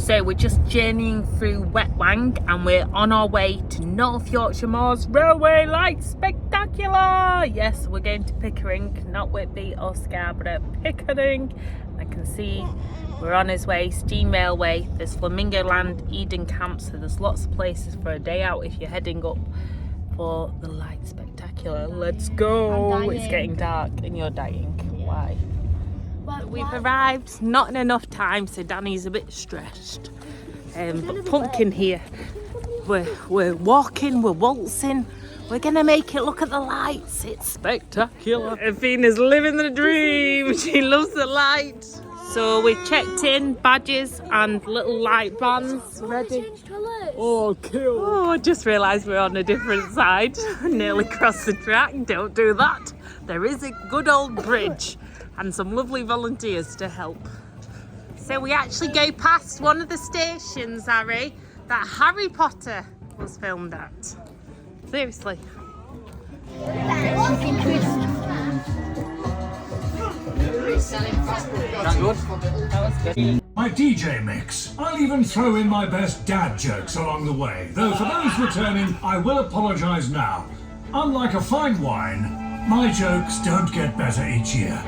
So we're just journeying through Wet Wang and we're on our way to North Yorkshire Moors Railway Light Spectacular. Yes, we're going to Pickering, not Whitby or Scarborough, Pickering. I can see we're on his way, Steam Railway. There's Flamingo Land, Eden Camp, so there's lots of places for a day out if you're heading up for the Light Spectacular. Let's go. It's getting dark and you're dying. Why? We've arrived, not in enough time, so Danny's a bit stressed. But Pumpkin here, we're walking, we're waltzing, we're gonna make it. Look at the lights, it's spectacular. Athena's living the dream, she loves the light. So we've checked in, badges and little light bands ready. Oh, cool. Oh, I just realised we're on a different side. Nearly crossed the track, don't do that. There is a good old bridge and some lovely volunteers to help. So we actually go past one of the stations, Harry, that Harry Potter was filmed at. Seriously. My DJ mix. I'll even throw in my best dad jokes along the way, though for those returning, I will apologise now. Unlike a fine wine, my jokes don't get better each year.